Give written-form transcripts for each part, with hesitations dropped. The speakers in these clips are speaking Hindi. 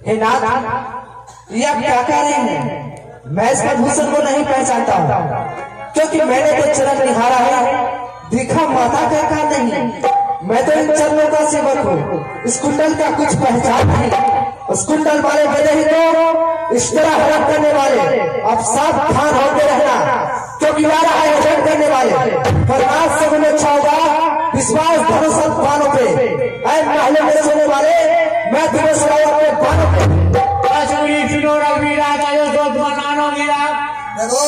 हे नाथ, ये आप क्या कह रहे हैं? मैं इस पद्मभूषण को नहीं पहचानता हूँ, क्योंकि मैंने तो चरण निहारा है, दिखा माता का का नहीं। मैं तो इन चरणों का सेवक हूँ, इस कुंडल का कुछ पहचान नहीं। उस कुंडल वाले मेरे ही तो इस तरह हड़प करने वाले, अब सावधान होते रहना, क्योंकि आ रहा है हड़प करने वाले। फरमाश से मुझे छाओगा विश्वास भरोसा बानों पे, ऐ महले में सोने वाले, मैं तुम्हें सुनाऊं अपने बानों पे।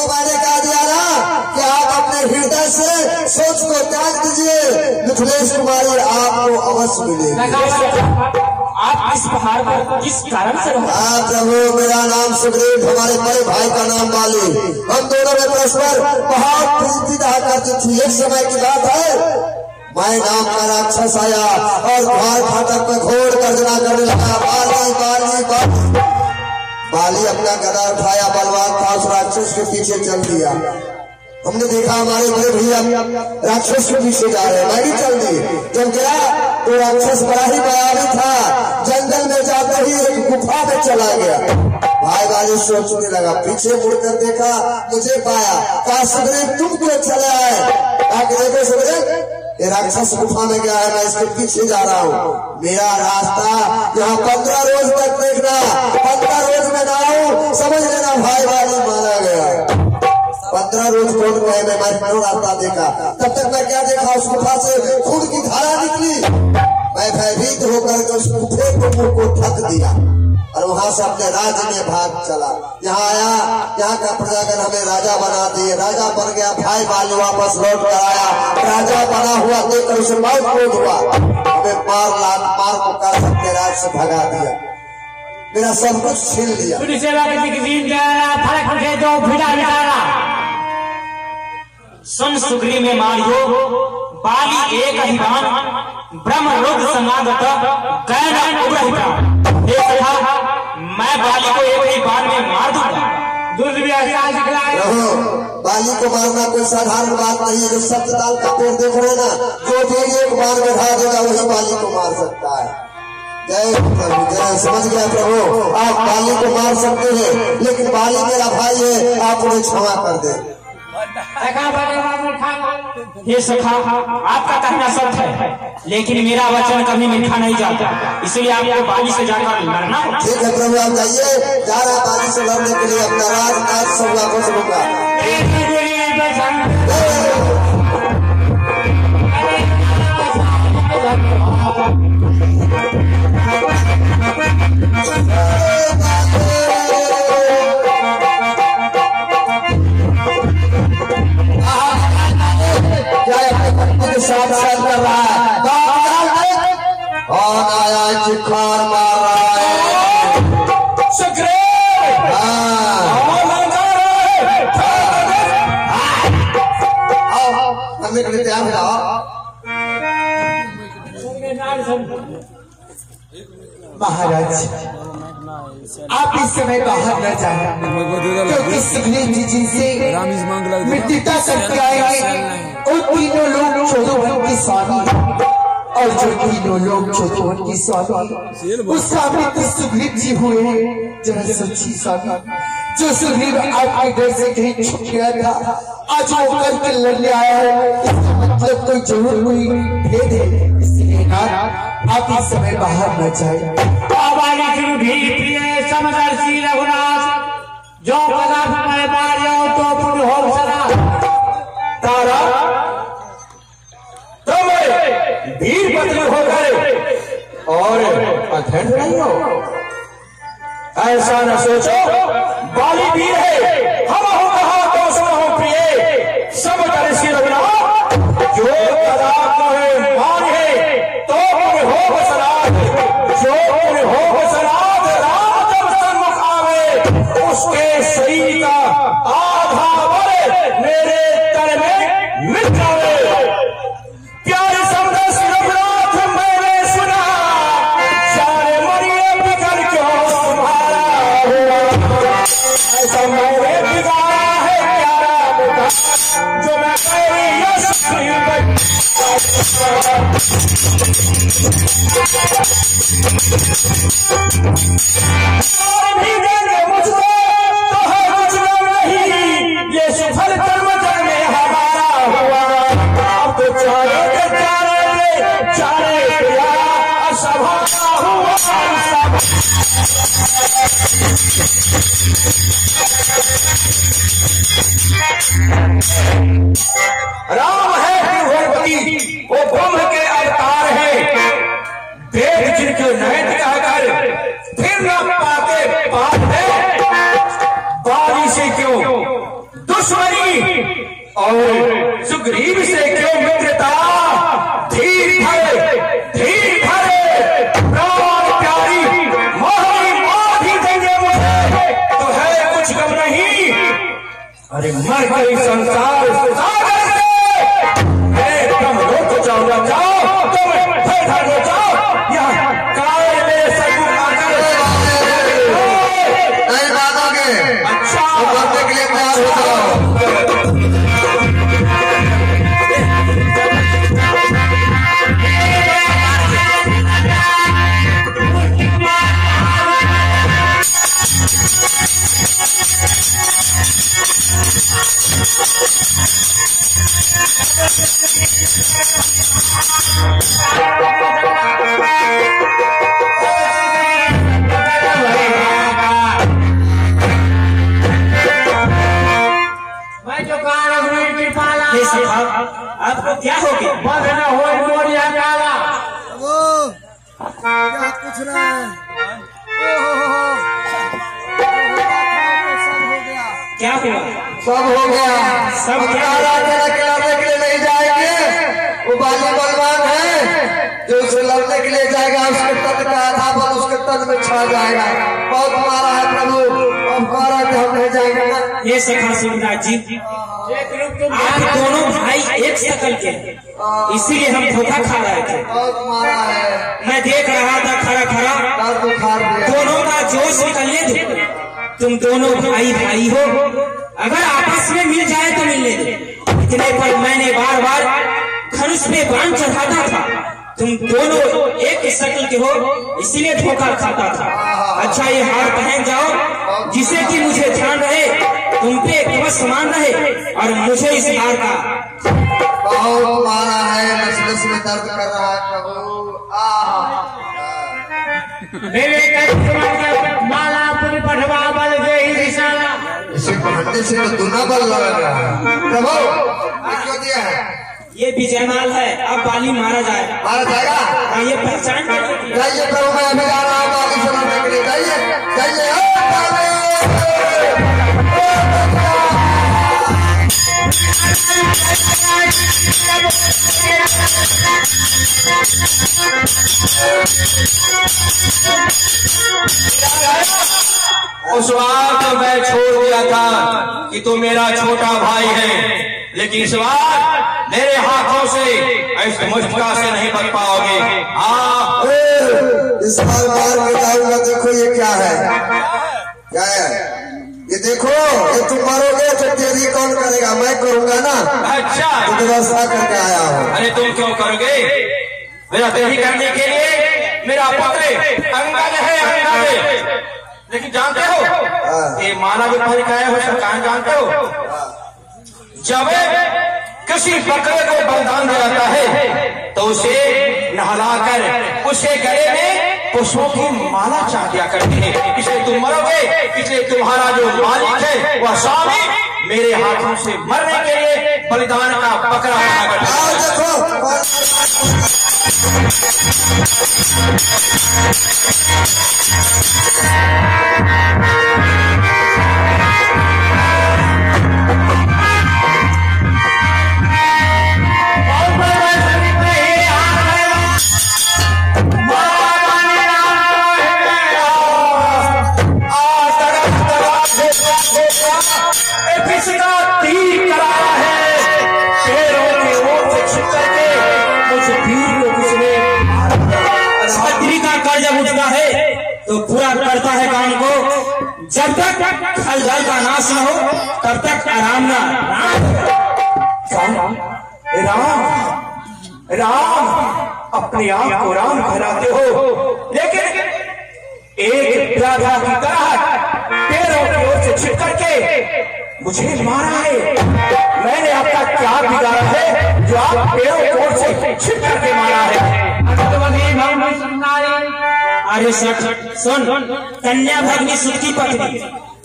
मैंने कहा दिया ना कि आप अपने हृदय से सोच को त्याग दीजिए, मिथिलेश कुमारी आपको अवश्य मिलेगी। आप इस पहाड़ पर किस कारण से रहे? प्रभु, मेरा नाम सुग्रीव, हमारे बड़े भाई का नाम बाली। हम दोनों में परस्पर बहुत प्रीति रहा करती थी। एक समय की बात है, मैं नाम का राक्षस आया और द्वार फाटक में घोर गर्जना करने लगा, बाली बाली बाली। बाली अपना गदा उठाया, बलवान था, उस राक्षस के पीछे चल दिया। हमने देखा हमारे बड़े भैया राक्षस के पीछे जा रहे हैं, मैं भी चल दी। जब गया तो राक्षस बड़ा ही बयानी था, जंगल में जाते ही एक गुफा में चला गया। भाई बाली सोचने लगा, पीछे मुड़कर देखा, मुझे पाया, कहा सुग्रीव तुम क्यों चले आए? देखो सुग्रीव, ये राक्षस गुफा में गया है, मैं इसके पीछे जा रहा हूँ। मेरा रास्ता यहाँ 15 रोज तक देखना, 15 रोज में ना आऊं समझ लेना भाई वाली मारा गया। 15 रोज कौन गए में मैं क्यों रास्ता देखा? तब तक मैं क्या देखा, उस गुफा से खून की धारा निकली। मैं भयभीत होकर उस गुफे को मुंह को ढक दिया और वहां से अपने राज्य में भाग चला। यहाँ आया, यहाँ का प्रजागण हमें राजा बना दिए, राजा बन गया। भाई बाली वापस लौट कर आया, राजा बना हुआ देखकर उसे बहुत क्रोध हुआ, हमें मार मुकार सबके राज्य से भगा दिया, मेरा सब कुछ छीन लिया। सुन सुग्रीव में मारियो, बाली एक अभिमान ब्रह्म रुद्र समागत गैर उग्रहिता। मैं बाली को एक ही बार में मार दूंगा। बाली को मारना कोई साधारण बात नहीं है। जो सप्तताल का पेड़ देख रहे ना, जो भी एक बार में ढा देगा वही बाली को मार सकता है। जय प्रभु, जय। समझ गया प्रभु, आप बाली को मार सकते हैं, लेकिन बाली मेरा भाई है, आप उन्हें क्षमा कर दे। ये सखा, आपका कहना सत्य है, लेकिन मेरा वचन कभी मीठा नहीं जाता, इसलिए आपको बाली से जाकर लड़ना। ठीक है प्रभु, आप जाइए, जा रहा बाली से लड़ने के लिए, अपना राज सब वापस होगा। साथ साथ कर रहा है, कौन आया चिखार मार रहा है? सुग्रीव, करने के लिए तैयार हो जाओ। महाराज, आप इस समय बाहर न जाना, क्योंकि सुग्रीव जी जिनसे मित्रता करके आएंगे और तीनों लोग चौदहवन की स्वामी, और जो तीनों लोग चौदहवन की स्वामी, उसका मित्र सुग्रीव जी हुए हैं। जरा सच्ची स्वामी, जो सुग्रीव आपके घर से कहीं छुप गया था, आज वो करके लड़ने आया है, इसका मतलब कोई जरूर कोई भेद है। इसलिए आप इस समय बाहर न जाए। समदर्शी रघुनाथ, जो पदार्थ मैं मार जाओ तो पुण्य हो सदा। तारा, तुम वीर पत्नी होकर और अखंड नहीं हो, ऐसा न सोचो। बाली वीर है, हम हो कहा तो सुन हो प्रिय। समदर्शी रघुनाथ, जो पदार्थ में मार है तो पुण्य हो सदा, जो पुण्य हो सदा। उसके शरीर का आधा बल मेरे तन में मिट जाए। प्यारे समदर्शी रघुनाथ, मैंने सुना, सारे मरिए बिगड़ क्यों तुम्हारा हुआ, ऐसा मैंने बिगाड़ भी देंगे मुझको तो है कुछ नहीं, ये सफल कर्म करने हमारा हुआ। अब तो चारे के चारे पिया सभा हुआ। राम है त्रिभुवनपति, वो ब्रह्म के अवतार है। देख जिनके नयन कहकर फिर न पाते बात है। बाली से क्यों दुश्मनी और सुग्रीव से क्यों मित्रता। धीर धरे प्राण प्यारी मोहनी मां भी देंगे मुझे तो है कुछ गम नहीं। अरे मर गई संसार सागर से तुम रोक जाओ जाओ तुम बैठा हो जाओ। यहाँ काय में सगुन आकर नहीं मानोगे। अच्छा तो मरने के लिए तैयार हो जाओ। आपको क्या हो गया। क्या कुछ रहा है। क्या हुआ। सब हो गया। सब क्या अकेला खिलाने के लिए नहीं जाएंगे। वो बाली बलवान है जो उसे लड़ने के लिए जाएगा। उसके तन का आधा बल उसके तन में छा जाएगा। बहुत मारा है प्रभु। अब मारा कि हम नहीं जाएंगे ना। ये सखा शिवराज जी आप दोनों भाई एक शकल के इसीलिए हम धोखा खा रहे थे। बहुत मारा है। मैं देख रहा था खड़ा दर्द बुखार दिया। दोनों का जोश निकलने दो। तुम दोनों भाई हो, अगर आपस में मिल जाए तो मिलने दो। इतने पर मैंने बार बार धनुष पे बाण चढ़ाता था। तुम दोनों एक शक्ल के हो इसीलिए धोखा खाता था। अच्छा ये हार पहन जाओ जिससे कि मुझे ध्यान रहे, तुम पे कवच समान रहे और मुझे इस हार का बहुत मारा है। नस में दर्द कर रहा है प्रभु। माला पुरी पढ़वा बल दे इसे पहनने से तो दुना बल लग रहा है प्रभु। क्यों दिया है। ये विजयमाल है। अब बाली मारा जाएगा। मारा जाएगा। ये पहचान जाइए प्रभु। मैं अभी जा रहा हूँ बाली से लड़ने के लिए। जाइए जाइए। उस बार तो मैं छोड़ दिया था कि तू मेरा छोटा भाई है, लेकिन इस बार मेरे हाथों से इस मुश्किल से नहीं बच पाओगे। इस बार मार के जाऊंगा। देखो ये क्या है। क्या है ये। देखो ये तुम मरोगे तो तेरी कौन करेगा। मैं करूंगा ना। अच्छा तो व्यवस्था करके आया हूँ। अरे तुम क्यों करोगे। मेरा तेरी करने के लिए मेरा पुत्र अंगद है। लेकिन जानते हो ये माला जो पहन के आए हो सरकार जानते हो। जब किसी बकरे को बलिदान दिया जाता है तो उसे नहलाकर उसे गले में पुष्पों की माला चाह दिया करती है। इसलिए तुम मरोगे। इसलिए तुम्हारा जो मालिक है वह स्वामी मेरे हाथों से मरने के लिए बलिदान का बकरा बना करता है। तो पूरा करता है काम को। जब तक खलदल का नाश न हो तब तक आराम ना। राम राम अपने आप को राम कहलाते हो, लेकिन एक व्याधा की तरह पैरों की ओर से छिप करके मुझे मारा है। मैंने आपका क्या बिगाड़ा है जो आप पैरों की ओर से छिप करके मारा है? अरे सुन, कन्या भगनी सुध की पत्नी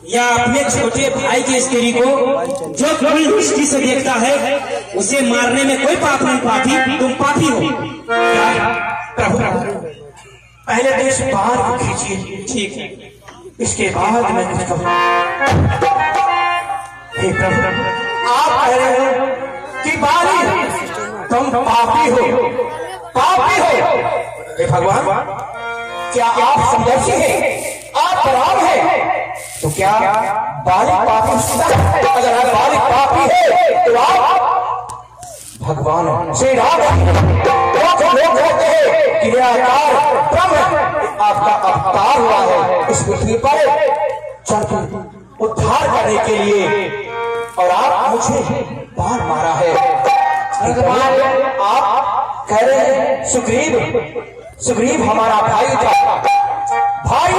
या अपने छोटे भाई की स्त्री को जो कोई दृष्टि से देखता है उसे मारने में कोई पाप नहीं पापी, तुम पापी हो। प्रभु पहले तो इस बार को खींचिए, ठीक है, इसके बाद मैं कुछ कहूँ। हे प्रभु, आप कह रहे हो कि बाली तुम पापी हो, पापी हो। हे भगवान, क्या आप समदर्शी हैं? आप राम हैं? तो क्या बाली पापी है? अगर आप बाली पापी है तो आप भगवान श्री राम लोग कहते हैं कि निराकार ब्रह्म आपका अवतार हुआ है इस पृथ्वी पर उद्धार करने के लिए, और आप मुझे बार मारा है। आप कह रहे हैं सुग्रीव हमारा भाई था, भाई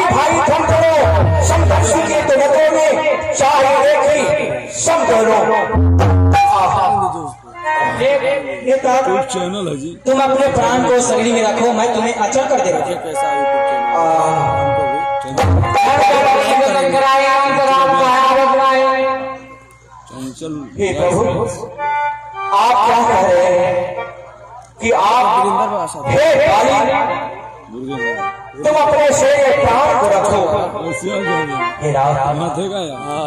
तुम करो समदर्शी के तुमकों में चाहे देखी सब दोनों। चैनल है जी, तुम अपने प्राण को सगली में रखो, मैं तुम्हें अचल कर देगा। हे प्रभु, आप क्या कह रहे हैं कि आप हे बाली तुम अपने शरीर में प्राण को रखो। हे राम,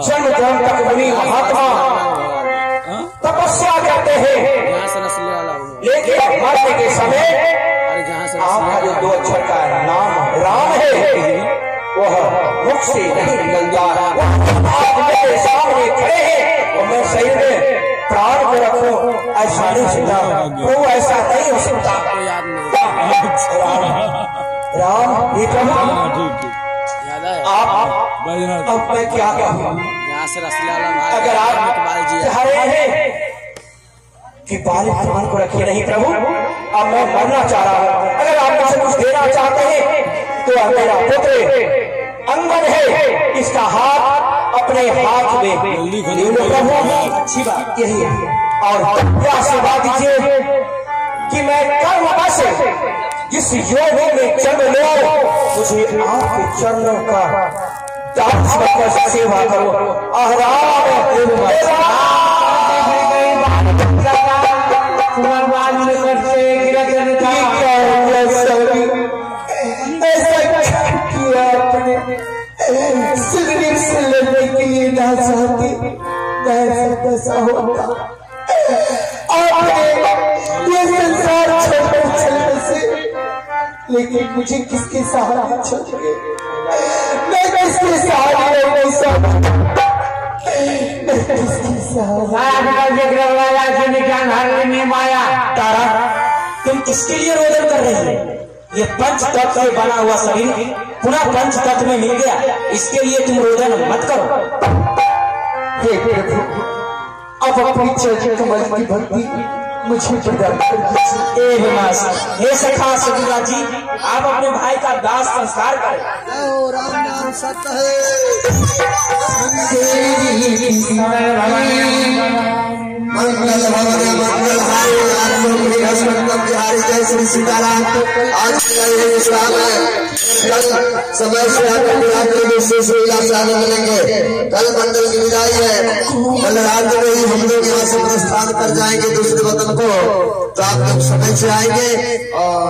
जन्म जन्म तक मुनि महात्मा तपस्या करते हैं, लेकिन मरने के समय आपका जो 2 अक्षर का नाम राम है वह मुख से नहीं निकल जाए। आप मेरे सामने खड़े हैं और मैं शरीर में प्राण को रखूं, ऐसा नहीं सकता प्रभु, ऐसा नहीं हो सकता। राम ये प्रभु, आप अब मैं क्या कहूँ? अगर आप कह रहे हैं कि बाली प्राण को रखिए, नहीं प्रभु, अब मैं मरना चाह रहा हूँ। अगर आप मुझे कुछ देना चाहते हैं तो मेरा पुत्र अंगद है, इसका हाथ अपने हाथ में प्रभु, अच्छी बात यही है। और क्या सेवा दीजिए कि मैं कर्म बस जिस योग में जन्म लो मुझे आपके चरणों का दास बनकर सेवा करो। सुग्रीव से लड़ने के लिए ना चाहती ऐसा होता, ये संसार छोड़कर चलने से, लेकिन मुझे किसके सहारे छोड़े, मैं किसके सहारे नहीं सकता, तारा, तुम किसके लिए रोदन कर रही है? ये पंच तत्व से बना हुआ शरीर पुनः पंच तत्व में मिल गया, इसके लिए तुम रोदन मत करो। अब अपनी चरण कमल की भक्ति मुझे प्रदान कर दीजिए। हे सखा सखीरा जी, आप अपने भाई का दाह संस्कार करें। राम सत्य है। मंगल भवन मंगल हाय बिहारी जय श्री सीताराम। आज कल समय से मिलेंगे, कल मंडल की विदाई है, कल रात में ही हम लोग यहाँ से प्रस्थान कर जाएंगे दूसरे वतन को, तो आप लोग समय से आएंगे और